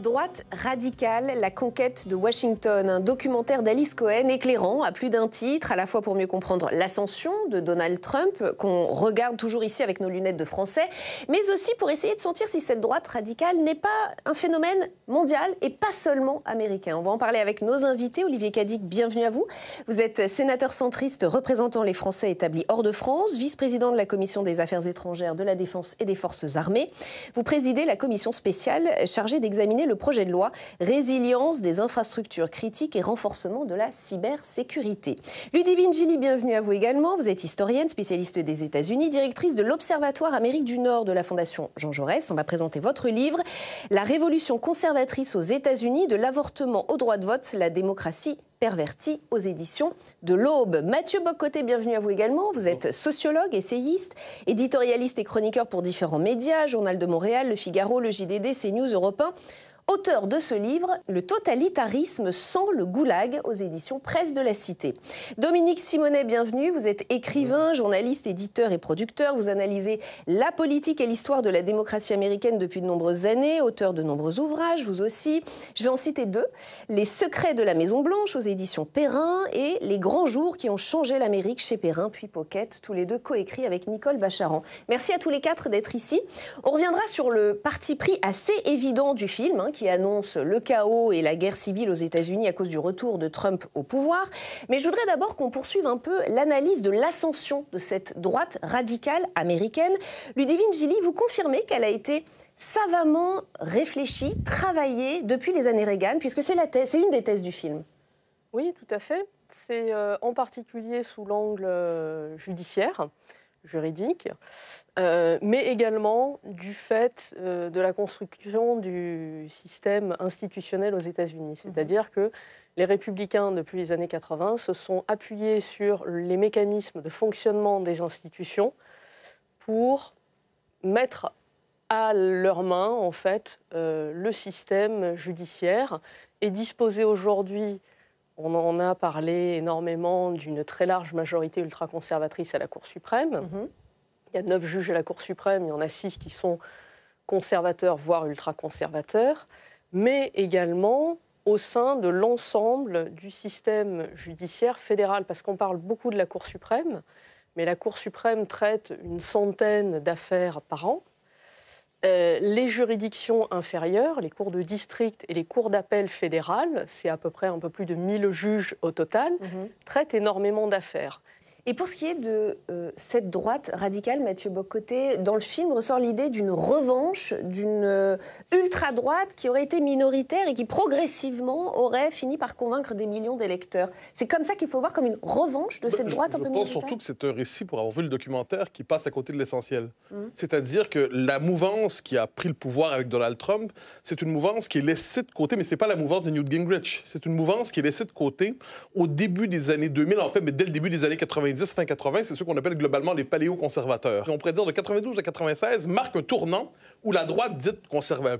Droite radicale, la conquête de Washington, un documentaire d'Alice Cohen éclairant à plus d'un titre, à la fois pour mieux comprendre l'ascension de Donald Trump, qu'on regarde toujours ici avec nos lunettes de français, mais aussi pour essayer de sentir si cette droite radicale n'est pas un phénomène mondial et pas seulement américain. On va en parler avec nos invités. Olivier Cadic, bienvenue à vous. Vous êtes sénateur centriste représentant les Français établis hors de France, vice-président de la Commission des Affaires étrangères, de la Défense et des Forces armées. Vous présidez la commission spéciale chargée d'examiner le projet de loi Résilience des infrastructures critiques et renforcement de la cybersécurité. Ludivine Gilly, bienvenue à vous également. Vous êtes historienne, spécialiste des États-Unis, directrice de l'Observatoire Amérique du Nord de la Fondation Jean Jaurès. On va présenter votre livre « La révolution conservatrice aux États-Unis, de l'avortement au droit de vote, la démocratie pervertie » aux éditions de l'Aube. Mathieu Bock-Côté, bienvenue à vous également. Vous êtes sociologue, essayiste, éditorialiste et chroniqueur pour différents médias, Journal de Montréal, Le Figaro, le JDD, CNews, Europe 1. Auteur de ce livre, Le totalitarisme sans le goulag, aux éditions Presse de la Cité. Dominique Simonet, bienvenue. Vous êtes écrivain, journaliste, éditeur et producteur. Vous analysez la politique et l'histoire de la démocratie américaine depuis de nombreuses années, auteur de nombreux ouvrages, vous aussi. Je vais en citer deux. Les secrets de la Maison-Blanche, aux éditions Perrin, et Les grands jours qui ont changé l'Amérique, chez Perrin, puis Pocket, tous les deux coécrits avec Nicole Bacharan. Merci à tous les quatre d'être ici. On reviendra sur le parti pris assez évident du film, qui annonce le chaos et la guerre civile aux États-Unis à cause du retour de Trump au pouvoir. Mais je voudrais d'abord qu'on poursuive un peu l'analyse de l'ascension de cette droite radicale américaine. Ludivine Gilly, vous confirmez qu'elle a été savamment réfléchie, travaillée depuis les années Reagan, puisque c'est une des thèses du film. Oui, tout à fait. C'est en particulier sous l'angle judiciaire, juridique, mais également du fait de la construction du système institutionnel aux États-Unis. C'est-à-dire que les républicains, depuis les années 80, se sont appuyés sur les mécanismes de fonctionnement des institutions pour mettre à leurs mains, en fait, le système judiciaire et disposer aujourd'hui. On en a parlé énormément d'une très large majorité ultra-conservatrice à la Cour suprême. Il y a 9 juges à la Cour suprême, il y en a 6 qui sont conservateurs, voire ultra-conservateurs, mais également au sein de l'ensemble du système judiciaire fédéral, parce qu'on parle beaucoup de la Cour suprême, mais la Cour suprême traite une centaine d'affaires par an. Les juridictions inférieures, les cours de district et les cours d'appel fédérales, c'est à peu près un peu plus de 1000 juges au total, traitent énormément d'affaires. Et pour ce qui est de cette droite radicale, Mathieu Bock-Côté, dans le film ressort l'idée d'une revanche, d'une ultra-droite qui aurait été minoritaire et qui progressivement aurait fini par convaincre des millions d'électeurs. C'est comme ça qu'il faut voir, comme une revanche de cette droite un peu minoritaire. Je pense surtout que c'est un récit, pour avoir vu le documentaire, qui passe à côté de l'essentiel. C'est-à-dire que la mouvance qui a pris le pouvoir avec Donald Trump, c'est une mouvance qui est laissée de côté, mais ce n'est pas la mouvance de Newt Gingrich. C'est une mouvance qui est laissée de côté au début des années 2000, en fait, mais dès le début des années 90, fin 80, c'est ce qu'on appelle globalement les paléoconservateurs. On pourrait dire de 92 à 96 marque un tournant où la droite dite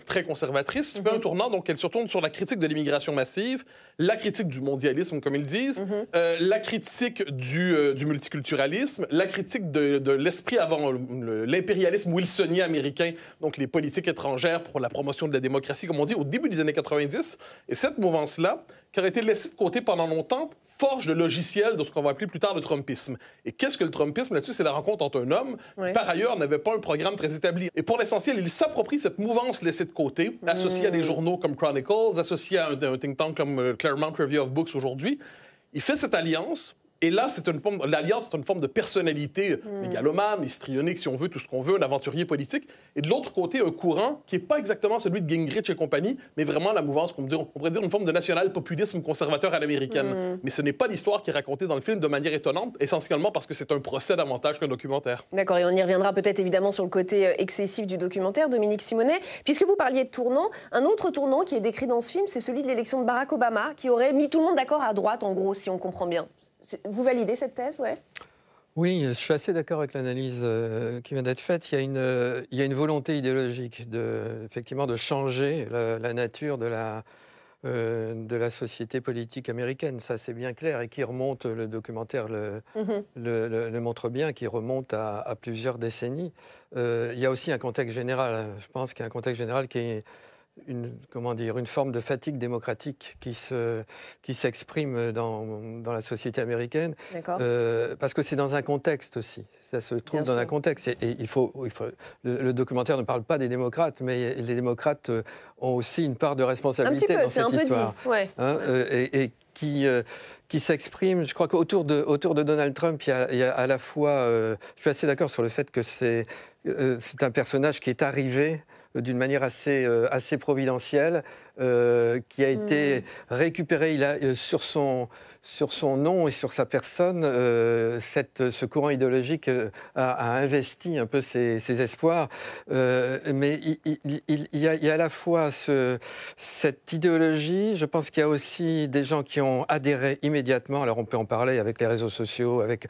très conservatrice fait un tournant, donc elle se retourne sur la critique de l'immigration massive, la critique du mondialisme, comme ils disent, la critique du multiculturalisme, la critique de l'esprit avant l'impérialisme wilsonien américain, donc les politiques étrangères pour la promotion de la démocratie, comme on dit, au début des années 90. Et cette mouvance-là, qui aurait été laissée de côté pendant longtemps, forge le logiciel de ce qu'on va appeler plus tard le Trumpisme. Et qu'est-ce que le Trumpisme là-dessus? C'est la rencontre entre un homme qui, par ailleurs, n'avait pas un programme très établi. Et pour l'essentiel, il s'approprie cette mouvance laissée de côté, associée à des journaux comme Chronicles, associée à un think tank comme Claremont Review of Books aujourd'hui. Il fait cette alliance. Et là, l'alliance, c'est une forme de personnalité mégalomane, histrionique, si on veut, tout ce qu'on veut, un aventurier politique. Et de l'autre côté, un courant qui n'est pas exactement celui de Gingrich et compagnie, mais vraiment la mouvance, on pourrait dire une forme de national-populisme conservateur à l'américaine. Mais ce n'est pas l'histoire qui est racontée dans le film de manière étonnante, essentiellement parce que c'est un procès davantage qu'un documentaire. D'accord, et on y reviendra peut-être évidemment sur le côté excessif du documentaire, Dominique Simonet. Puisque vous parliez de tournant, un autre tournant qui est décrit dans ce film, c'est celui de l'élection de Barack Obama, qui aurait mis tout le monde d'accord à droite, en gros, si on comprend bien. Vous validez cette thèse, ouais? Oui, je suis assez d'accord avec l'analyse qui vient d'être faite. Il y a une volonté idéologique effectivement de changer la nature de la société politique américaine. Ça, c'est bien clair et qui remonte, le documentaire le montre bien, qui remonte à plusieurs décennies. Il y a aussi un contexte général. Je pense qu'il y a un contexte général qui est une forme de fatigue démocratique qui s'exprime dans la société américaine, parce que c'est dans un contexte aussi. Ça se trouve dans un contexte. Et le documentaire ne parle pas des démocrates, mais les démocrates ont aussi une part de responsabilité dans cette histoire. Et qui s'exprime. Je crois qu'autour de Donald Trump, il y a à la fois... je suis assez d'accord sur le fait que c'est un personnage qui est arrivé d'une manière assez providentielle, qui a été récupéré sur son nom et sur sa personne. Ce courant idéologique a investi un peu ses espoirs. Mais il y a à la fois cette idéologie. Je pense qu'il y a aussi des gens qui ont adhéré immédiatement. Alors on peut en parler avec les réseaux sociaux, avec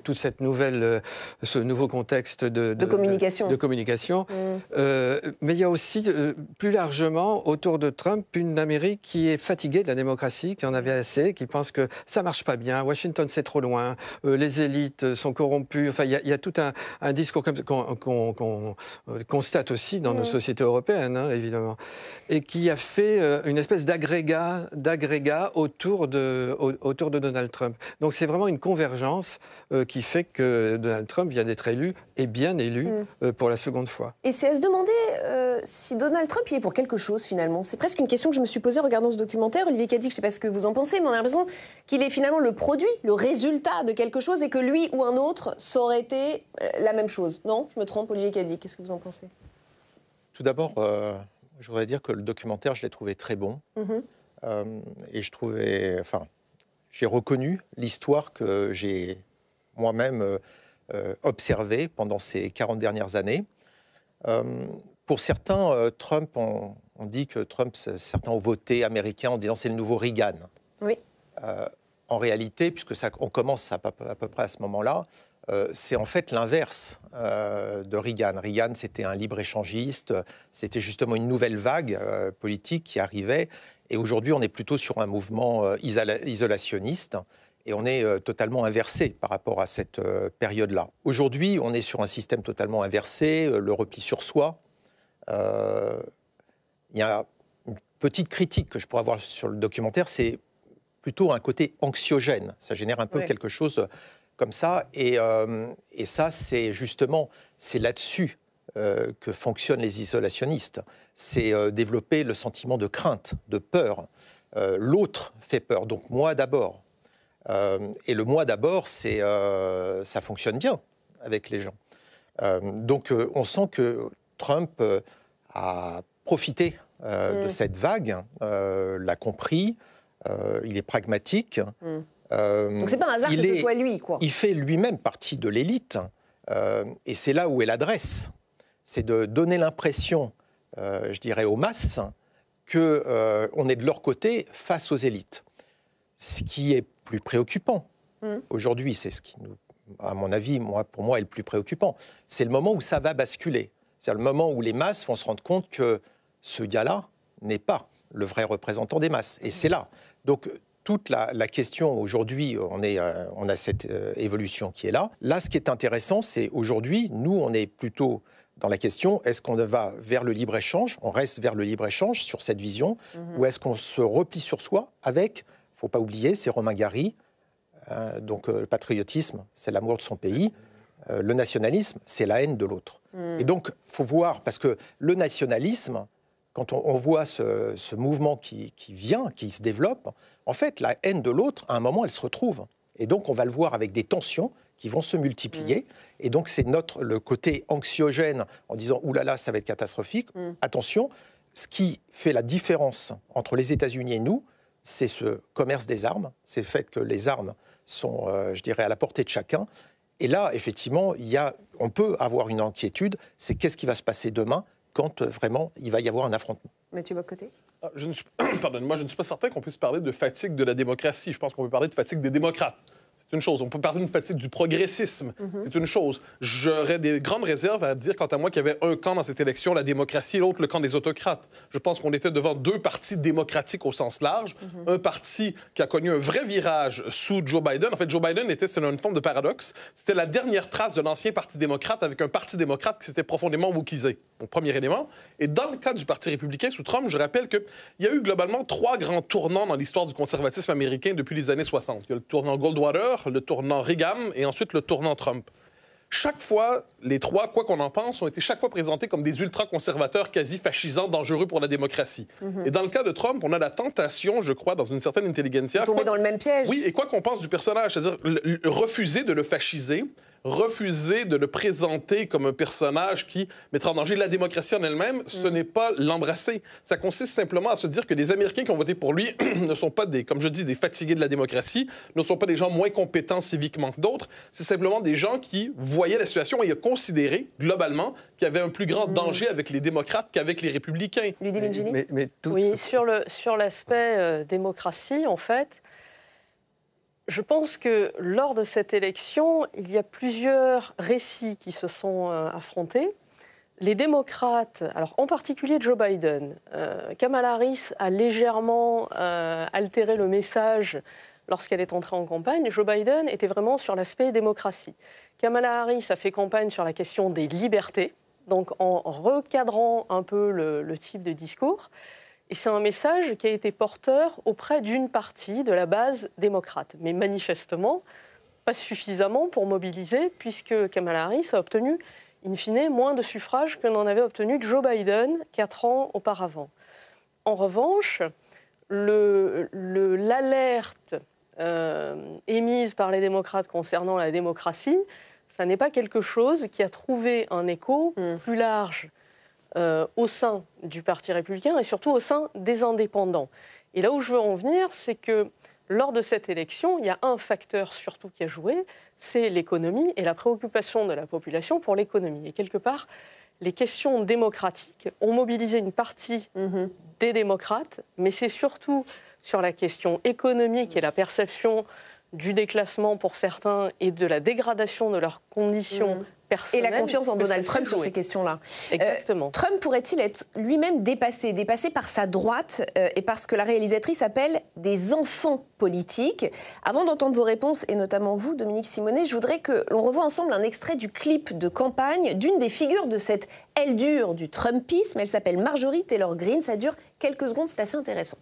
toute cette ce nouveau contexte de communication. Mais il y a aussi, plus largement, autour de Trump, une Amérique qui est fatiguée de la démocratie, qui en avait assez, qui pense que ça ne marche pas bien, Washington c'est trop loin, les élites sont corrompues. Enfin, il y a tout un discours qu'on constate aussi dans nos sociétés européennes, évidemment, et qui a fait une espèce d'agrégat autour de Donald Trump. Donc c'est vraiment une convergence qui fait que Donald Trump vient d'être élu, et bien élu, pour la seconde fois. Et c'est à se demander si Donald Trump y est pour quelque chose, finalement. C'est presque une question que je me suis posée en regardant ce documentaire. Olivier Cadic, je ne sais pas ce que vous en pensez, mais on a l'impression qu'il est finalement le produit, le résultat de quelque chose, et que lui ou un autre, ça aurait été la même chose. Non ? Je me trompe, Olivier Cadic, qu'est-ce que vous en pensez ? Tout d'abord, je voudrais dire que le documentaire, je l'ai trouvé très bon. Et j'ai reconnu l'histoire que j'ai moi-même observée pendant ces 40 dernières années. Pour certains, Trump, on dit que Trump, certains ont voté américain en disant c'est le nouveau Reagan. Oui. En réalité, puisque on commence à peu près à ce moment-là, c'est en fait l'inverse de Reagan. Reagan, c'était un libre-échangiste, c'était justement une nouvelle vague politique qui arrivait. Et aujourd'hui, on est plutôt sur un mouvement isolationniste. Et on est totalement inversé par rapport à cette période-là. Aujourd'hui, on est sur un système totalement inversé, le repli sur soi. Il y a une petite critique que je pourrais avoir sur le documentaire, c'est plutôt un côté anxiogène. Ça génère un peu quelque chose comme ça. Et ça, c'est justement, c'est là-dessus que fonctionnent les isolationnistes. C'est développer le sentiment de crainte, de peur. L'autre fait peur, donc moi d'abord. Et le moi d'abord, ça fonctionne bien avec les gens. Donc on sent que Trump a profité de cette vague, l'a compris, il est pragmatique. Donc c'est pas un hasard que ce soit lui, quoi. Il fait lui-même partie de l'élite, et c'est là où est l'adresse. C'est de donner l'impression, je dirais, aux masses, qu'on est de leur côté face aux élites. Ce qui est plus préoccupant aujourd'hui, c'est ce qui, à mon avis, pour moi, est le plus préoccupant. C'est le moment où ça va basculer. C'est le moment où les masses vont se rendre compte que ce gars-là n'est pas le vrai représentant des masses. Et c'est là. Donc, toute la question aujourd'hui, on a cette évolution qui est là. Là, ce qui est intéressant, c'est aujourd'hui, nous, on est plutôt dans la question, est-ce qu'on va vers le libre-échange, on reste vers le libre-échange sur cette vision, ou est-ce qu'on se replie sur soi avec, il ne faut pas oublier, c'est Romain Gary, donc le patriotisme, c'est l'amour de son pays, le nationalisme, c'est la haine de l'autre. Et donc, il faut voir, parce que le nationalisme, quand on voit ce mouvement qui vient, qui se développe, en fait, la haine de l'autre, à un moment, elle se retrouve. Et donc, on va le voir avec des tensions qui vont se multiplier. Et donc, c'est le côté anxiogène en disant « Ouh là là, ça va être catastrophique ». Attention, ce qui fait la différence entre les États-Unis et nous, c'est ce commerce des armes, c'est le fait que les armes sont, je dirais, à la portée de chacun. Et là, effectivement, on peut avoir une inquiétude, c'est qu'est-ce qui va se passer demain quand vraiment il va y avoir un affrontement. Mathieu Bock-Côté ? Pardonne-moi, je ne suis pas certain qu'on puisse parler de fatigue de la démocratie. Je pense qu'on peut parler de fatigue des démocrates. C'est une chose. On peut parler d'une fatigue du progressisme. C'est une chose. J'aurais des grandes réserves à dire, quant à moi, qu'il y avait un camp dans cette élection, la démocratie, et l'autre, le camp des autocrates. Je pense qu'on était devant deux partis démocratiques au sens large. Un parti qui a connu un vrai virage sous Joe Biden. En fait, Joe Biden c'est une forme de paradoxe. C'était la dernière trace d'un ancien parti démocrate avec un parti démocrate qui s'était profondément wokisé. Donc, premier élément. Et dans le cas du Parti républicain sous Trump, je rappelle qu'il y a eu globalement 3 grands tournants dans l'histoire du conservatisme américain depuis les années 60. Il y a le tournant Goldwater, le tournant Reagan et ensuite le tournant Trump. Chaque fois, les 3, quoi qu'on en pense, ont été chaque fois présentés comme des ultra-conservateurs quasi fascisants, dangereux pour la démocratie. Et dans le cas de Trump, on a la tentation, je crois, dans une certaine intelligentsia... Tomber dans le même piège. Oui, et quoi qu'on pense du personnage, c'est-à-dire refuser de le fasciser, refuser de le présenter comme un personnage qui mettra en danger la démocratie en elle-même, ce n'est pas l'embrasser. Ça consiste simplement à se dire que les Américains qui ont voté pour lui ne sont pas des, comme je dis, des fatigués de la démocratie, ne sont pas des gens moins compétents civiquement que d'autres. C'est simplement des gens qui voyaient la situation et considéraient, globalement, qu'il y avait un plus grand danger avec les démocrates qu'avec les républicains. Oui, sur l'aspect démocratie, en fait, je pense que lors de cette élection, il y a plusieurs récits qui se sont affrontés. Les démocrates, alors en particulier Joe Biden, Kamala Harris a légèrement altéré le message lorsqu'elle est entrée en campagne. Joe Biden était vraiment sur l'aspect démocratie. Kamala Harris a fait campagne sur la question des libertés, donc en recadrant un peu le type de discours. Et c'est un message qui a été porteur auprès d'une partie de la base démocrate. Mais manifestement, pas suffisamment pour mobiliser, puisque Kamala Harris a obtenu, in fine, moins de suffrages que n'en avait obtenu Joe Biden 4 ans auparavant. En revanche, l'alerte émise par les démocrates concernant la démocratie, ça n'est pas quelque chose qui a trouvé un écho plus large au sein du Parti républicain et surtout au sein des indépendants. Et là où je veux en venir, c'est que lors de cette élection, il y a un facteur surtout qui a joué, c'est l'économie et la préoccupation de la population pour l'économie. Et quelque part, les questions démocratiques ont mobilisé une partie des démocrates, mais c'est surtout sur la question économique et la perception du déclassement pour certains et de la dégradation de leurs conditions personnelles. Et la confiance en Donald Trump sur ces questions-là. Exactement. Trump pourrait-il être lui-même dépassé par sa droite et par ce que la réalisatrice appelle des enfants politiques. Avant d'entendre vos réponses, et notamment vous, Dominique Simonet, je voudrais que l'on revoie ensemble un extrait du clip de campagne d'une des figures de cette aile dure du Trumpisme. Elle s'appelle Marjorie Taylor Greene. Ça dure quelques secondes, c'est assez intéressant.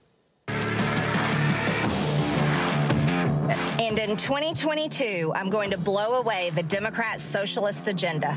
And in 2022, I'm going to blow away the Democrat socialist agenda.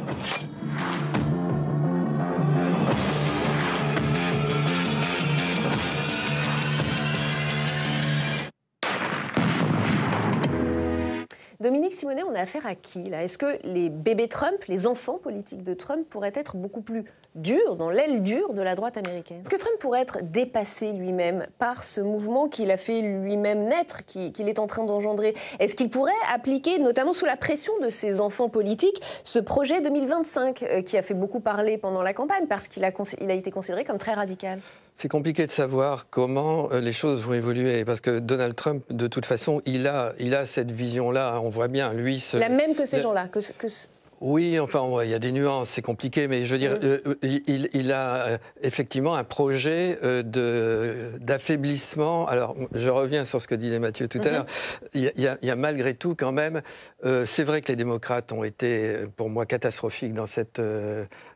Dominique Simonet, on a affaire à qui là? Est-ce que les bébés Trump, les enfants politiques de Trump, pourraient être beaucoup plus durs, dans l'aile dure de la droite américaine? Est-ce que Trump pourrait être dépassé lui-même par ce mouvement qu'il a fait lui-même naître, qu'il est en train d'engendrer? Est-ce qu'il pourrait appliquer, notamment sous la pression de ses enfants politiques, ce projet 2025 qui a fait beaucoup parler pendant la campagne parce qu'il a été considéré comme très radical? C'est compliqué de savoir comment les choses vont évoluer, parce que Donald Trump, de toute façon, il a cette vision-là. On voit bien, lui... La même que ces gens-là Oui, enfin, il y a des nuances, c'est compliqué, mais je veux dire, il a effectivement un projet d'affaiblissement. Alors, je reviens sur ce que disait Mathieu tout à l'heure. Il y a malgré tout, quand même, c'est vrai que les démocrates ont été, pour moi, catastrophiques dans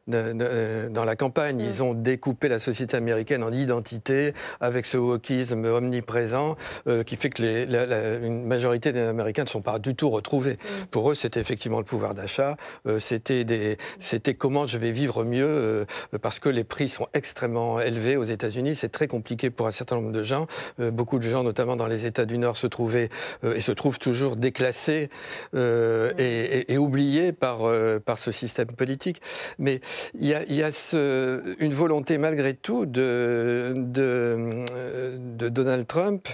dans la campagne. Ils ont découpé la société américaine en identité avec ce wokisme omniprésent qui fait que une majorité des Américains ne sont pas du tout retrouvés. Pour eux, c'était effectivement le pouvoir d'achat, c'était comment je vais vivre mieux parce que les prix sont extrêmement élevés aux États-Unis. C'est très compliqué pour un certain nombre de gens. Beaucoup de gens, notamment dans les États du Nord, se trouvaient et se trouvent toujours déclassés et oubliés par ce système politique. Mais il y a une volonté malgré tout de Donald Trump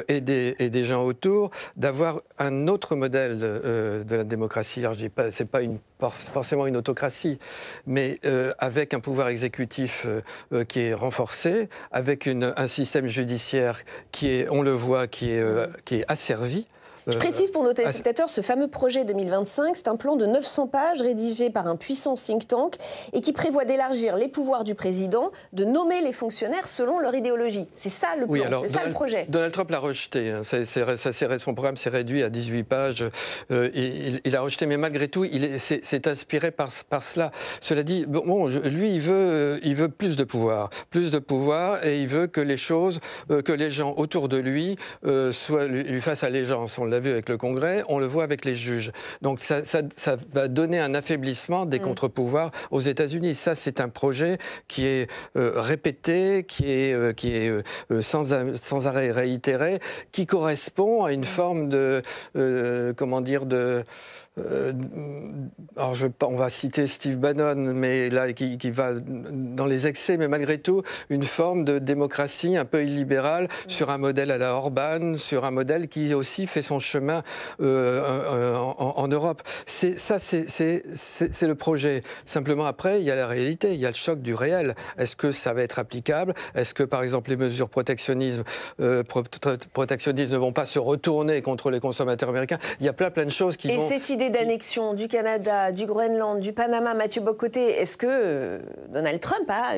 et des gens autour d'avoir un autre modèle de la démocratie. Alors je dis pas, c'est pas forcément une autocratie, mais avec un pouvoir exécutif qui est renforcé, avec un système judiciaire qui est, on le voit, qui est asservi. Je précise pour nos téléspectateurs, ce fameux projet 2025, c'est un plan de 900 pages rédigé par un puissant think tank et qui prévoit d'élargir les pouvoirs du président, de nommer les fonctionnaires selon leur idéologie. C'est ça le plan, c'est ça le projet. Donald Trump l'a rejeté. Hein. Son programme s'est réduit à 18 pages. Il a rejeté, mais malgré tout, c'est inspiré par cela. Cela dit, lui, il veut plus de pouvoir, et il veut que les choses, que les gens autour de lui lui fassent allégeance. On l'a vu avec le Congrès, on le voit avec les juges. Donc ça va donner un affaiblissement des contre-pouvoirs aux États-Unis. Ça, c'est un projet qui est répété, qui est sans arrêt réitéré, qui correspond à une forme de alors on va citer Steve Bannon, mais là qui va dans les excès, mais malgré tout une forme de démocratie un peu illibérale sur un modèle à la Orban, sur un modèle qui aussi fait son chemin en Europe. C'est le projet. Simplement après, il y a la réalité, il y a le choc du réel. Est-ce que ça va être applicable? Est-ce que par exemple les mesures protectionnistes ne vont pas se retourner contre les consommateurs américains? Il y a plein de choses qui vont... Cette idée d'annexion du Canada, du Groenland, du Panama, Mathieu Bock-Côté, est-ce que Donald Trump a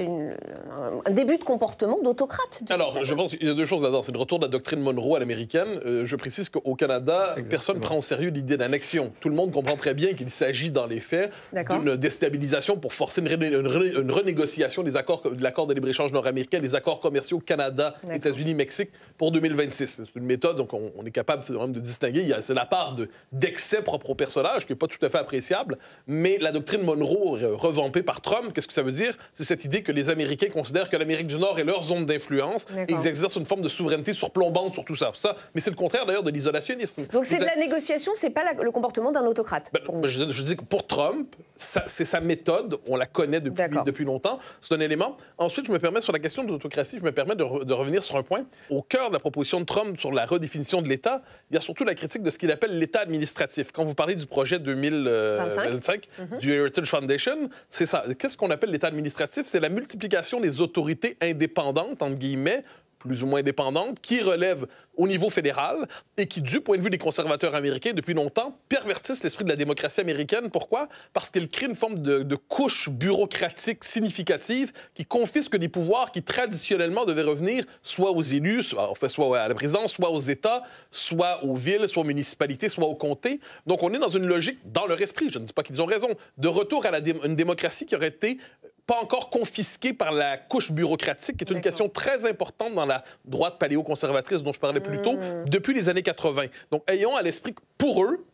un début de comportement d'autocrate? Alors, je pense qu'il y a deux choses là-dedans. C'est le retour de la doctrine Monroe à l'américaine. Je précise qu'au Canada, personne ne prend au sérieux l'idée d'annexion. Tout le monde comprend très bien qu'il s'agit, dans les faits, d'une déstabilisation pour forcer une renégociation de l'accord de libre-échange nord-américain, des accords commerciaux Canada, États-Unis, Mexique pour 2026. C'est une méthode, donc on est capable de distinguer. C'est la part d'excès propre au personnage qui n'est pas tout à fait appréciable, mais la doctrine Monroe revampée par Trump, qu'est-ce que ça veut dire? C'est cette idée que les Américains considèrent que l'Amérique du Nord est leur zone d'influence et ils exercent une forme de souveraineté surplombante sur tout ça. Mais c'est le contraire d'ailleurs de l'isolationnisme. Donc c'est de la négociation, c'est pas le comportement d'un autocrate. Je dis que pour Trump, c'est sa méthode, on la connaît depuis longtemps, c'est un élément. Ensuite, je me permets sur la question de l'autocratie, je me permets de revenir sur un point. Au cœur de la proposition de Trump sur la redéfinition de l'État, il y a surtout la critique de ce qu'il appelle l'État administratif. Quand vous parlez du projet 2025 du Heritage Foundation, c'est ça. Qu'est-ce qu'on appelle l'État administratif? C'est la multiplication des autorités indépendantes, entre guillemets, plus ou moins indépendantes, qui relèvent au niveau fédéral et qui, du point de vue des conservateurs américains, depuis longtemps, pervertissent l'esprit de la démocratie américaine. Pourquoi? Parce qu'elle crée une forme de couche bureaucratique significative qui confisque des pouvoirs qui, traditionnellement, devaient revenir soit aux élus, soit à la présidence, soit aux États, soit aux villes, soit aux municipalités, soit aux comtés. Donc, on est dans une logique, dans leur esprit, je ne dis pas qu'ils ont raison, de retour à une démocratie qui aurait été pas encore confisquée par la couche bureaucratique, qui est une question très importante dans la droite paléoconservatrice dont je parlais plus tôt, depuis les années 80. Donc, ayons à l'esprit que pour eux,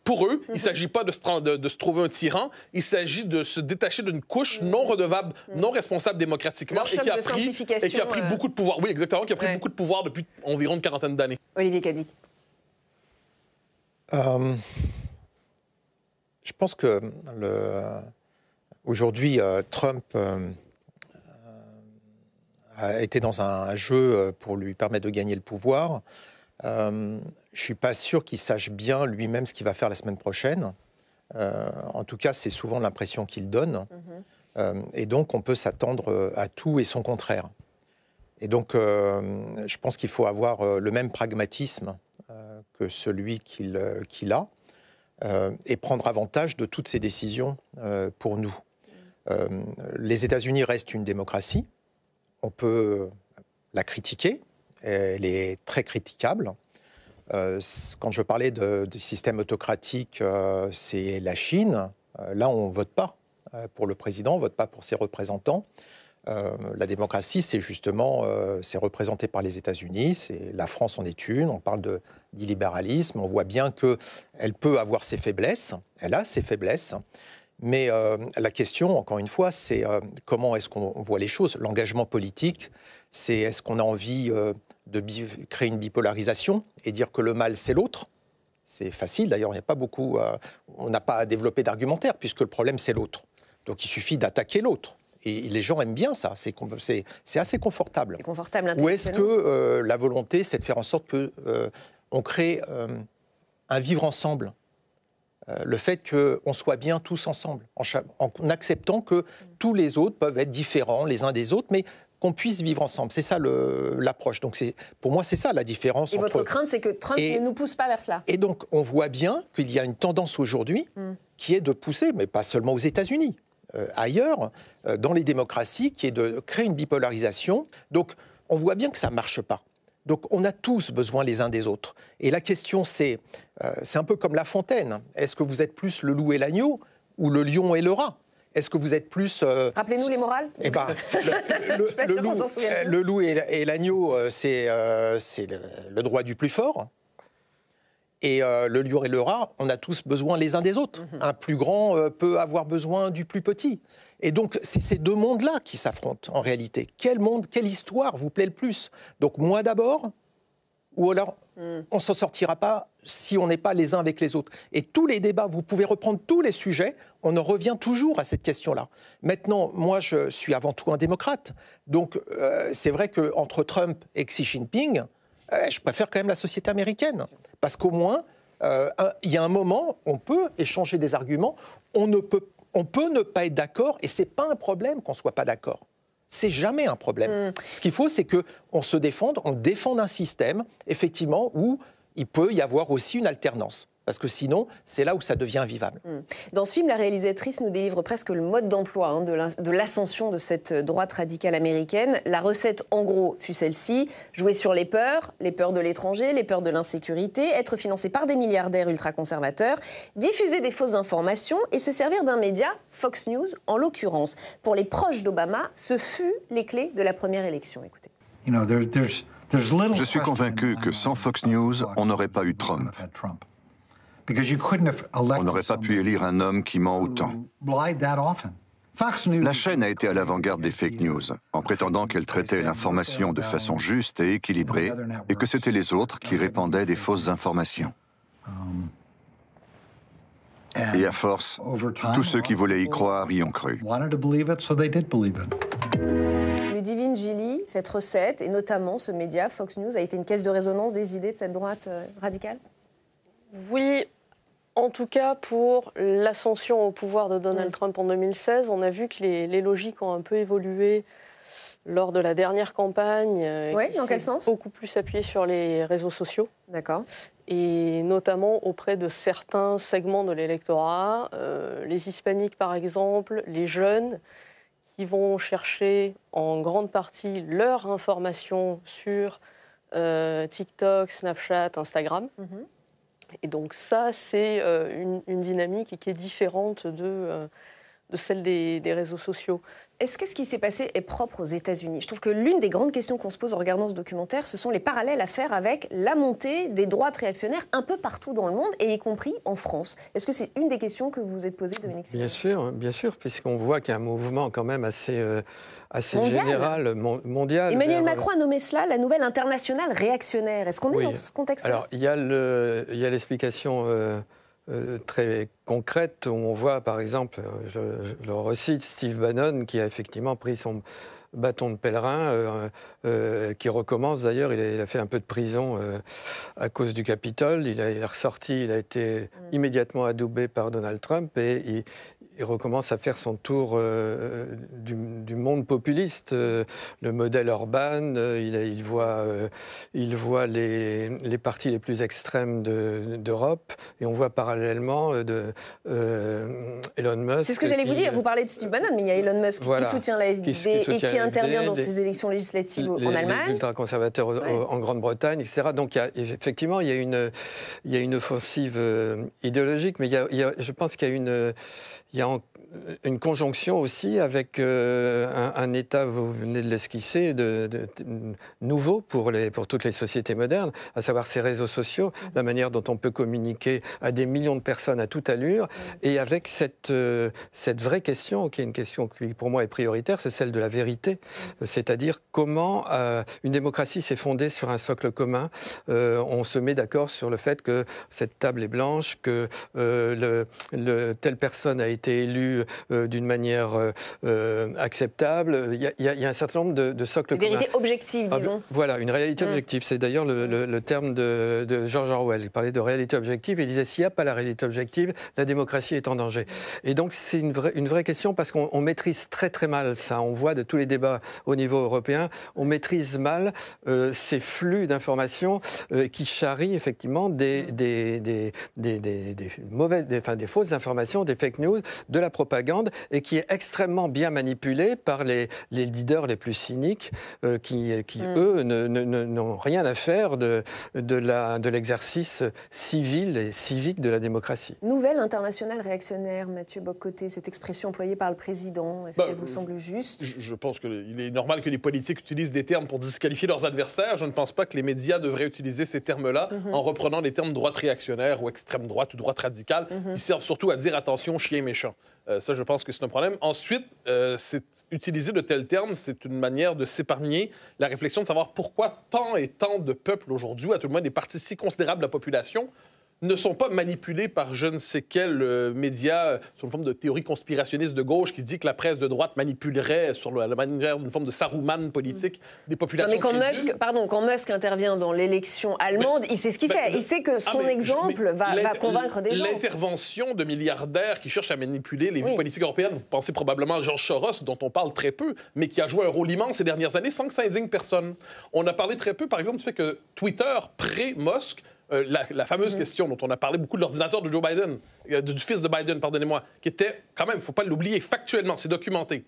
il ne s'agit pas de se trouver un tyran, il s'agit de se détacher d'une couche non redevable, non responsable démocratiquement et qui a pris beaucoup de pouvoir. Oui, exactement, qui a pris beaucoup de pouvoir depuis environ une quarantaine d'années. Olivier Cadic. Je pense que aujourd'hui, Trump a été dans un jeu pour lui permettre de gagner le pouvoir. Je ne suis pas sûr qu'il sache bien lui-même ce qu'il va faire la semaine prochaine. En tout cas, c'est souvent l'impression qu'il donne. Et donc, on peut s'attendre à tout et son contraire. Et donc, je pense qu'il faut avoir le même pragmatisme que celui qu'il a et prendre avantage de toutes ces décisions pour nous. Les États-Unis restent une démocratie. On peut la critiquer. Elle est très critiquable. Quand je parlais du système autocratique, c'est la Chine. Là, on ne vote pas pour le président, on ne vote pas pour ses représentants. La démocratie, c'est justement, c'est représenté par les États-Unis. La France en est une. On parle d'illibéralisme. On voit bien qu'elle peut avoir ses faiblesses. Elle a ses faiblesses. Mais la question, encore une fois, c'est comment est-ce qu'on voit les choses? L'engagement politique, c'est est-ce qu'on a envie de créer une bipolarisation et dire que le mal, c'est l'autre? C'est facile, d'ailleurs, il n'y a pas beaucoup... on n'a pas à développer d'argumentaire, puisque le problème, c'est l'autre. Donc, il suffit d'attaquer l'autre. Et les gens aiment bien ça, c'est assez confortable. C'est confortable. Ou est-ce que la volonté, c'est de faire en sorte qu'on crée un vivre ensemble? Le fait qu'on soit bien tous ensemble, en acceptant que tous les autres peuvent être différents les uns des autres, mais qu'on puisse vivre ensemble. C'est ça l'approche. Donc pour moi, c'est ça la différence. Et votre crainte, c'est que Trump ne nous pousse pas vers cela. Et donc, on voit bien qu'il y a une tendance aujourd'hui qui est de pousser, mais pas seulement aux États-Unis, ailleurs, dans les démocraties, qui est de créer une bipolarisation. Donc, on voit bien que ça ne marche pas. Donc, on a tous besoin les uns des autres. Et la question, c'est un peu comme La Fontaine. Est-ce que vous êtes plus le loup et l'agneau ou le lion et le rat ? Est-ce que vous êtes plus... Rappelez-nous les morales. Eh ben, le loup et l'agneau, c'est le droit du plus fort. Et le lion et le rat, on a tous besoin les uns des autres. Un plus grand peut avoir besoin du plus petit. Et donc, c'est ces deux mondes-là qui s'affrontent, en réalité. Quel monde, quelle histoire vous plaît le plus ? Donc, moi d'abord, ou alors, on ne s'en sortira pas si on n'est pas les uns avec les autres. Et tous les débats, vous pouvez reprendre tous les sujets, on en revient toujours à cette question-là. Maintenant, moi, je suis avant tout un démocrate. Donc, c'est vrai qu'entre Trump et Xi Jinping, je préfère quand même la société américaine. Parce qu'au moins, il y a un moment, on peut échanger des arguments, on peut ne pas être d'accord, et ce n'est pas un problème qu'on ne soit pas d'accord. C'est jamais un problème. Ce qu'il faut, c'est qu'on se défende, on défende un système, effectivement, où il peut y avoir aussi une alternance. Parce que sinon, c'est là où ça devient invivable. Dans ce film, la réalisatrice nous délivre presque le mode d'emploi de l'ascension de cette droite radicale américaine. La recette, en gros, fut celle-ci. Jouer sur les peurs de l'étranger, les peurs de l'insécurité, être financé par des milliardaires ultra-conservateurs, diffuser des fausses informations et se servir d'un média, Fox News en l'occurrence. Pour les proches d'Obama, ce fut les clés de la première élection. Écoutez. Je suis convaincu que sans Fox News, on n'aurait pas eu Trump. On n'aurait pas pu élire un homme qui ment autant. La chaîne a été à l'avant-garde des fake news, en prétendant qu'elle traitait l'information de façon juste et équilibrée, et que c'était les autres qui répandaient des fausses informations. Et à force, tous ceux qui voulaient y croire y ont cru. Ludivine Gilly, cette recette, et notamment ce média, Fox News, a été une caisse de résonance des idées de cette droite radicale ? Oui, en tout cas pour l'ascension au pouvoir de Donald Trump en 2016, on a vu que les logiques ont un peu évolué lors de la dernière campagne. Oui, dans quel sens ? Beaucoup plus appuyé sur les réseaux sociaux. D'accord. Et notamment auprès de certains segments de l'électorat, les hispaniques par exemple, les jeunes, qui vont chercher en grande partie leur information sur TikTok, Snapchat, Instagram. Et donc ça, c'est une dynamique qui est différente de celle des réseaux sociaux. Est-ce que ce qui s'est passé est propre aux États-Unis ? Je trouve que l'une des grandes questions qu'on se pose en regardant ce documentaire, ce sont les parallèles à faire avec la montée des droites réactionnaires un peu partout dans le monde, et y compris en France. Est-ce que c'est une des questions que vous vous êtes posée, Dominique Sylvain ? Bien sûr, puisqu'on voit qu'il y a un mouvement quand même assez général, mondial. Emmanuel Macron a nommé cela la nouvelle internationale réactionnaire. Est-ce qu'on est dans ce contexte-là ? Alors, il y a l'explication très concrète où on voit, par exemple, je le recite, Steve Bannon, qui a effectivement pris son bâton de pèlerin, qui recommence d'ailleurs. Il a fait un peu de prison à cause du Capitole. Il est ressorti, il a été immédiatement adoubé par Donald Trump et il recommence à faire son tour du monde populiste, le modèle Orban. Il voit les partis les plus extrêmes d'Europe, et on voit parallèlement Elon Musk. C'est ce que j'allais vous dire. Vous parlez de Steve Bannon, mais il y a Elon Musk qui soutient l'AfD et qui intervient dans ces élections législatives en Allemagne. Les ultra-conservateurs en Grande-Bretagne, etc. Donc effectivement, il y a une offensive idéologique, mais je pense qu'il y a une conjonction aussi avec un État, vous venez de l'esquisser, nouveau pour toutes les sociétés modernes, à savoir ces réseaux sociaux, la manière dont on peut communiquer à des millions de personnes à toute allure, et avec cette vraie question, qui est une question qui pour moi est prioritaire, c'est celle de la vérité. C'est-à-dire comment une démocratie s'est fondée sur un socle commun. On se met d'accord sur le fait que cette table est blanche, que telle personne a été élue reçue d'une manière acceptable. Il y a un certain nombre de socles communs. Une vérité objective, disons. Voilà, une réalité objective. C'est d'ailleurs le terme de George Orwell. Il parlait de réalité objective et il disait s'il n'y a pas la réalité objective, la démocratie est en danger. Et donc c'est une vraie question parce qu'on maîtrise très très mal ça. On voit de tous les débats au niveau européen, on maîtrise mal ces flux d'informations qui charrient effectivement des fausses informations, des fake news, de la propagande et qui est extrêmement bien manipulée par les leaders les plus cyniques qui eux, n'ont rien à faire de l'exercice civil et civique de la démocratie. Nouvelle internationale réactionnaire, Mathieu Bock-Côté, cette expression employée par le président, est-ce qu'elle vous semble juste? Je pense qu'il est normal que les politiques utilisent des termes pour disqualifier leurs adversaires. Je ne pense pas que les médias devraient utiliser ces termes-là en reprenant les termes droite réactionnaire ou extrême droite ou droite radicale, qui servent surtout à dire attention, chien méchant. Ça, je pense que c'est un problème. Ensuite, utiliser de tels termes, c'est une manière de s'épargner la réflexion de savoir pourquoi tant et tant de peuples aujourd'hui, à tout le moins des parties si considérables de la population, ne sont pas manipulés par je ne sais quel média sous une forme de théorie conspirationniste de gauche qui dit que la presse de droite manipulerait sur la manière d'une forme de Saruman politique des populations. Non, mais quand Musk intervient dans l'élection allemande, il sait ce qu'il fait. Il sait que son exemple va convaincre des gens. L'intervention de milliardaires qui cherchent à manipuler les vies politiques européennes, vous pensez probablement à George Soros, dont on parle très peu, mais qui a joué un rôle immense ces dernières années sans que ça indigne personne. On a parlé très peu, par exemple, du fait que Twitter, pré-Musk, la fameuse question dont on a parlé beaucoup de l'ordinateur de Joe Biden, du fils de Biden, pardonnez-moi, qui était quand même, il ne faut pas l'oublier, factuellement, c'est documenté.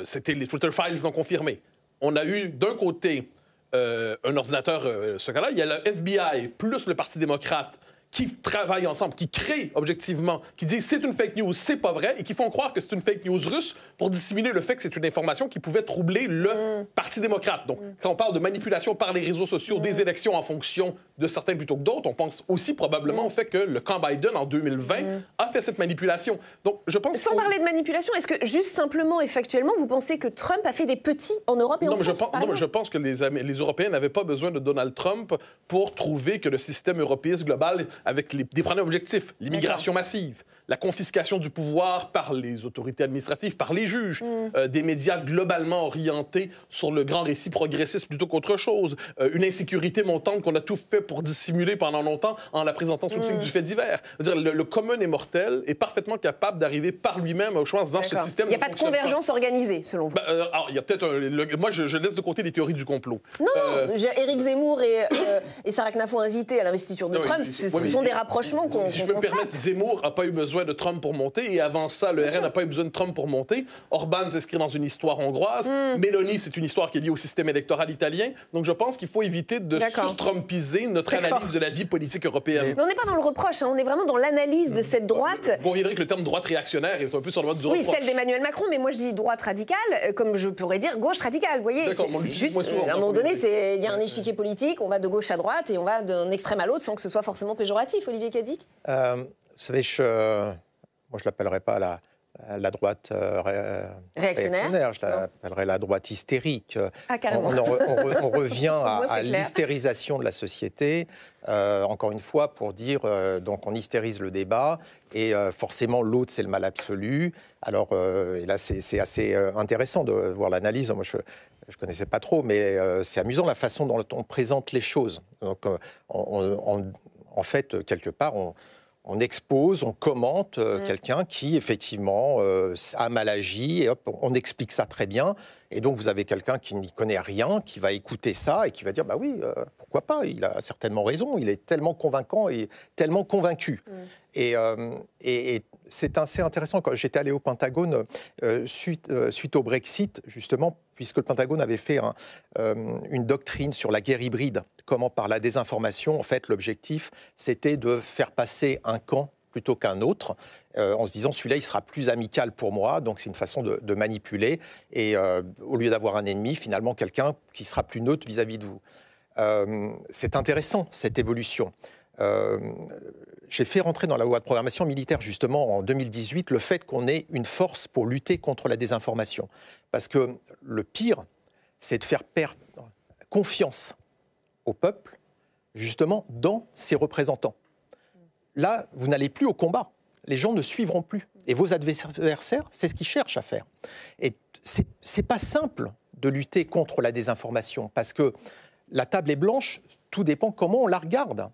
C'était les Twitter Files non confirmés. On a eu d'un côté un ordinateur, ce cas-là, il y a le FBI plus le Parti démocrate qui travaillent ensemble, qui créent objectivement, qui disent c'est une fake news, c'est pas vrai, et qui font croire que c'est une fake news russe pour dissimuler le fait que c'est une information qui pouvait troubler le Parti démocrate. Donc, quand on parle de manipulation par les réseaux sociaux des élections en fonction de certains plutôt que d'autres, on pense aussi probablement au fait que le camp Biden, en 2020, a fait cette manipulation. Donc, je pense Sans parler de manipulation, est-ce que, juste simplement et factuellement, vous pensez que Trump a fait des petits en Europe et en France? Non, mais je pense que les Européens n'avaient pas besoin de Donald Trump pour trouver que le système européen global, avec des problèmes objectifs, l'immigration massive, la confiscation du pouvoir par les autorités administratives, par les juges, des médias globalement orientés sur le grand récit progressiste plutôt qu'autre chose, une insécurité montante qu'on a tout fait pour dissimuler pendant longtemps en la présentant sous le signe du fait divers. Le commun et mortel est parféritement capable d'arriver par lui-même, je pense, dans ce système. Il n'y a pas de convergence organisée, selon vous? Alors, il y a peut-être moi, je laisse de côté les théories du complot. Non, Éric Zemmour et Sarah Knafo invités à l'investiture de Trump, ce sont des rapprochements qu'on Si je peux me permettre, Zemmour n'a pas eu besoin de Trump pour monter, et avant ça, le RN n'a pas eu besoin de Trump pour monter. Orban s'inscrit dans une histoire hongroise. Mélanie, c'est une histoire qui est liée au système électoral italien. Donc, je pense qu'il faut éviter de sur-Trumpiser notre analyse de la vie politique européenne. Mais on n'est pas dans le reproche, on est vraiment dans l'analyse de cette droite. Vous conviendrez que le terme droite réactionnaire est un peu sur le mode du reproche. Oui, celle d'Emmanuel Macron, mais moi je dis droite radicale, comme je pourrais dire gauche radicale. Vous voyez, c'est juste, à un moment donné, il y a un échiquier politique, on va de gauche à droite et on va d'un extrême à l'autre sans que ce soit forcément péjoratif. Olivier Cadic? Vous savez, moi je ne l'appellerais pas la droite réactionnaire, je l'appellerais la droite hystérique. Ah, carrément. On revient à l'hystérisation de la société, encore une fois, pour dire, donc on hystérise le débat, et forcément l'autre c'est le mal absolu. Alors, et là c'est assez intéressant de voir l'analyse. Moi je ne connaissais pas trop, mais c'est amusant la façon dont on présente les choses. Donc, en fait, quelque part, on expose, on commente quelqu'un qui, effectivement, a mal agi, et hop, on explique ça très bien. Et donc, vous avez quelqu'un qui n'y connaît rien, qui va écouter ça et qui va dire, bah oui, pourquoi pas, il a certainement raison, il est tellement convaincant et tellement convaincu. Et c'est assez intéressant. Quand j'étais allé au Pentagone, suite au Brexit, justement, puisque le Pentagone avait fait une doctrine sur la guerre hybride, comment par la désinformation, en fait, l'objectif, c'était de faire passer un camp plutôt qu'un autre, en se disant celui-là, il sera plus amical pour moi, donc c'est une façon de manipuler, et au lieu d'avoir un ennemi, finalement, quelqu'un qui sera plus neutre vis-à-vis de vous. C'est intéressant, cette évolution. J'ai fait rentrer dans la loi de programmation militaire, justement, en 2018, le fait qu'on ait une force pour lutter contre la désinformation. Parce que le pire, c'est de faire perdre confiance au peuple, justement, dans ses représentants. Là, vous n'allez plus au combat. Les gens ne suivront plus. Et vos adversaires, c'est ce qu'ils cherchent à faire. Et c'est pas simple de lutter contre la désinformation, parce que la table est blanche, tout dépend comment on la regarde.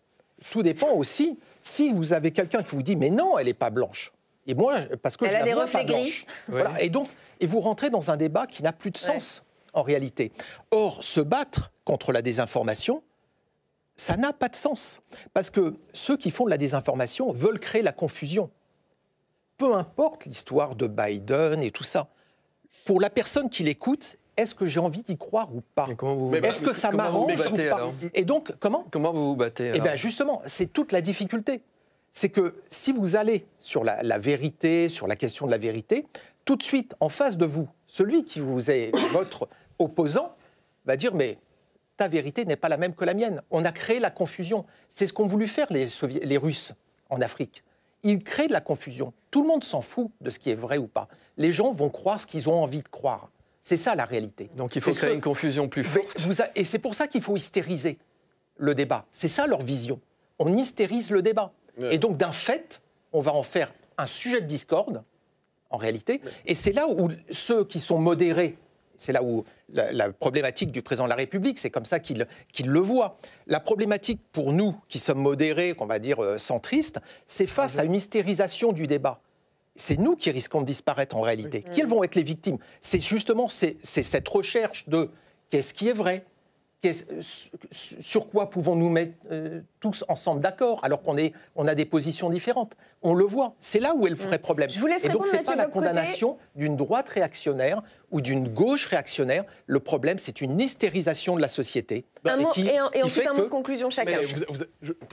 Tout dépend aussi si vous avez quelqu'un qui vous dit « mais non, elle n'est pas blanche ». Et moi, parce que elle je a la des vois reflets pas blanche. gris. Voilà. Et vous rentrez dans un débat qui n'a plus de sens, en réalité. Or, se battre contre la désinformation, ça n'a pas de sens. Parce que ceux qui font de la désinformation veulent créer la confusion. Peu importe l'histoire de Biden et tout ça. Pour la personne qui l'écoute, est-ce que j'ai envie d'y croire ou pas? Est-ce que ça m'arrange ou pas? Et donc, comment vous vous battez alors? Eh bien, justement, c'est toute la difficulté. C'est que si vous allez sur la vérité, sur la question de la vérité, tout de suite, en face de vous, celui qui vous est votre opposant va dire « mais ta vérité n'est pas la même que la mienne ». On a créé la confusion. C'est ce qu'ont voulu faire les Russes en Afrique. Ils créent de la confusion. Tout le monde s'en fout de ce qui est vrai ou pas. Les gens vont croire ce qu'ils ont envie de croire. C'est ça la réalité. Donc il faut créer une confusion plus forte. Et c'est pour ça qu'il faut hystériser le débat. C'est ça leur vision. On hystérise le débat. Et donc, d'un fait, on va en faire un sujet de discorde, en réalité. Et c'est là où ceux qui sont modérés, c'est là où la problématique du président de la République, c'est comme ça qu'il le voit. La problématique pour nous, qui sommes modérés, qu'on va dire centristes, c'est face à une hystérisation du débat. C'est nous qui risquons de disparaître en réalité. Quelles vont être les victimes? C'est justement cette recherche de qu'est-ce qui est vrai, sur quoi pouvons-nous mettre tous ensemble d'accord, alors qu'on a des positions différentes. On le voit. C'est là où est le vrai problème. Je vous laisse Et donc, répondre, c'est Mathieu pas la Bock-Côté. condamnation d'une droite réactionnaire ou d'une gauche réactionnaire. Le problème, c'est une hystérisation de la société. Et ensuite, un mot de conclusion chacun.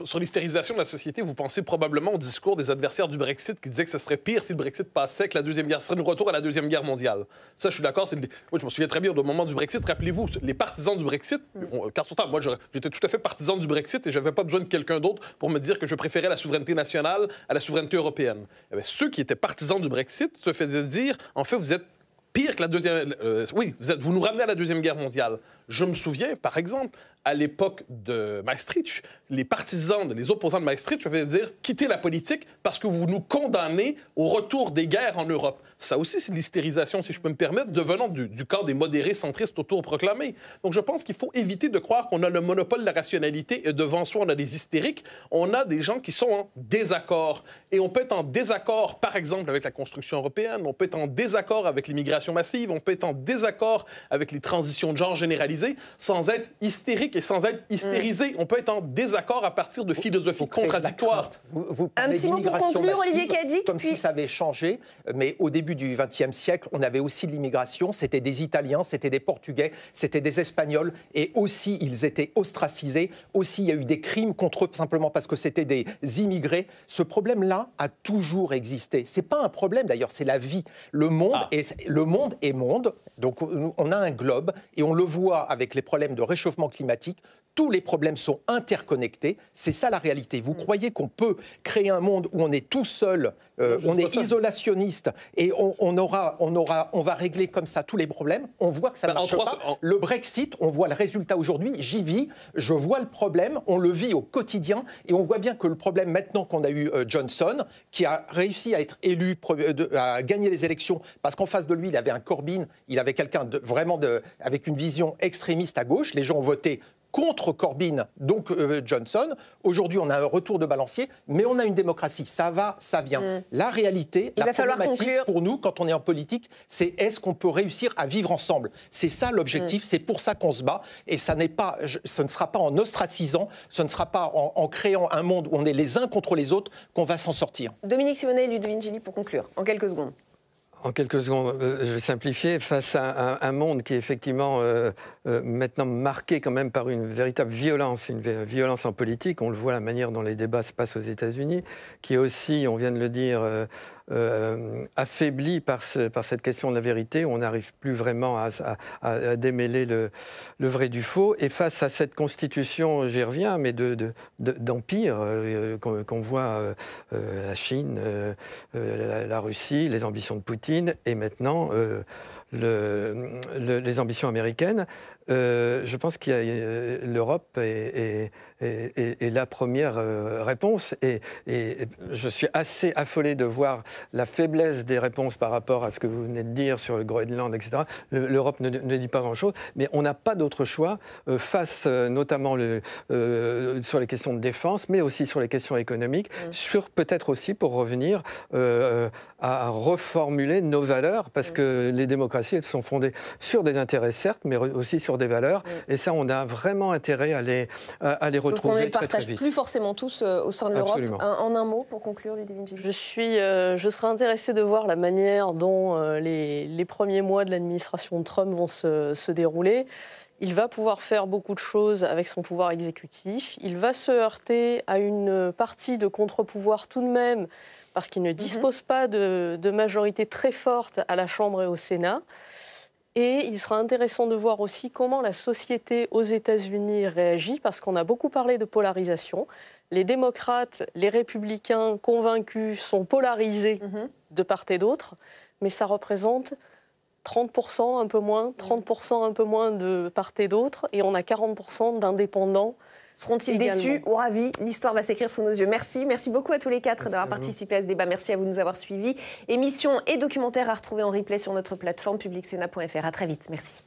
Sur l'hystérisation de la société, vous pensez probablement au discours des adversaires du Brexit qui disaient que ce serait pire si le Brexit passait, que la Deuxième Guerre, ce serait un retour à la Deuxième Guerre mondiale. Ça, je suis d'accord. Moi, je me souviens très bien au moment du Brexit. Rappelez-vous, les partisans du Brexit, car pourtant, moi, j'étais tout à fait partisan du Brexit et je n'avais pas besoin de quelqu'un d'autre pour me dire que je préférais la souveraineté nationale à la souveraineté européenne. Eh bien, ceux qui étaient partisans du Brexit se faisaient dire, en fait, vous êtes pire que la Deuxième... vous nous ramenez à la Deuxième Guerre mondiale. Je me souviens, par exemple, à l'époque de Maastricht, les partisans, les opposants de Maastricht, je vais dire, quittez la politique parce que vous nous condamnez au retour des guerres en Europe. Ça aussi, c'est de l'hystérisation, si je peux me permettre, devenant du camp des modérés centristes autoproclamés. Donc, je pense qu'il faut éviter de croire qu'on a le monopole de la rationalité et devant soi, on a des hystériques. On a des gens qui sont en désaccord. Et on peut être en désaccord, par exemple, avec la construction européenne, on peut être en désaccord avec l'immigration massive, on peut être en désaccord avec les transitions de genre généralisées, sans être hystérique et sans être hystérisé. On peut être en désaccord à partir de philosophies contradictoires. Vous un petit mot pour conclure, Olivier Cadic. Comme si ça avait changé, mais au début du XXe siècle, on avait aussi de l'immigration, c'était des Italiens, c'était des Portugais, c'était des Espagnols, et aussi ils étaient ostracisés, aussi il y a eu des crimes contre eux simplement parce que c'était des immigrés. Ce problème-là a toujours existé. C'est pas un problème d'ailleurs, c'est la vie. Le monde est monde, donc on a un globe, et on le voit avec les problèmes de réchauffement climatique, tous les problèmes sont interconnectés, c'est ça la réalité. Vous croyez qu'on peut créer un monde où on est tout seul, on est isolationniste, et on va régler comme ça tous les problèmes? On voit que ça ne marche pas. Le Brexit, on voit le résultat aujourd'hui, j'y vis, je vois le problème, on le vit au quotidien, et on voit bien que le problème maintenant qu'on a eu Johnson, qui a réussi à être élu, à gagner les élections, parce qu'en face de lui, il avait un Corbyn, il avait quelqu'un avec une vision extrémiste à gauche, les gens ont voté contre Corbyn, donc Johnson. Aujourd'hui, on a un retour de balancier, mais on a une démocratie. Ça va, ça vient. La réalité, la problématique pour nous, quand on est en politique, c'est est-ce qu'on peut réussir à vivre ensemble? C'est ça l'objectif, c'est pour ça qu'on se bat. Et ce ne sera pas en ostracisant, ce ne sera pas en créant un monde où on est les uns contre les autres qu'on va s'en sortir. Dominique Simonet et Ludwig Gili pour conclure, en quelques secondes. En quelques secondes, je vais simplifier. Face à un monde qui est effectivement maintenant marqué quand même par une véritable violence, une violence en politique, on le voit la manière dont les débats se passent aux États-Unis, qui est aussi, on vient de le dire, affaibli par cette question de la vérité. On n'arrive plus vraiment à démêler le vrai du faux. Et face à cette constitution, j'y reviens, mais d'empire qu'on voit la Chine, la Russie, les ambitions de Poutine et maintenant les ambitions américaines, je pense que l'Europe est la première réponse. Et je suis assez affolé de voir la faiblesse des réponses par rapport à ce que vous venez de dire sur le Groenland, etc. L'Europe ne dit pas grand-chose, mais on n'a pas d'autre choix face notamment sur les questions de défense, mais aussi sur les questions économiques, sur peut-être aussi pour revenir à reformuler nos valeurs, parce que les démocraties, elles sont fondées sur des intérêts, certes, mais aussi sur des valeurs. Et ça, on a vraiment intérêt à les retrouver très, très vite. On ne les partage plus forcément tous au sein de l'Europe. En un mot, pour conclure, Ludivine Gilbert. Je serais intéressée de voir la manière dont les premiers mois de l'administration Trump vont se dérouler. Il va pouvoir faire beaucoup de choses avec son pouvoir exécutif. Il va se heurter à une partie de contre-pouvoir tout de même, parce qu'il ne dispose pas de majorité très forte à la Chambre et au Sénat. Et il sera intéressant de voir aussi comment la société aux États-Unis réagit, parce qu'on a beaucoup parlé de polarisation. Les démocrates, les républicains convaincus sont polarisés de part et d'autre, mais ça représente 30%, un peu moins, 30% un peu moins de part et d'autre, et on a 40% d'indépendants. Seront-ils déçus ou ravis? L'histoire va s'écrire sous nos yeux. Merci beaucoup à tous les quatre d'avoir participé à ce débat. Merci à vous de nous avoir suivis. Émissions et documentaires à retrouver en replay sur notre plateforme publicsena.fr. À très vite. Merci.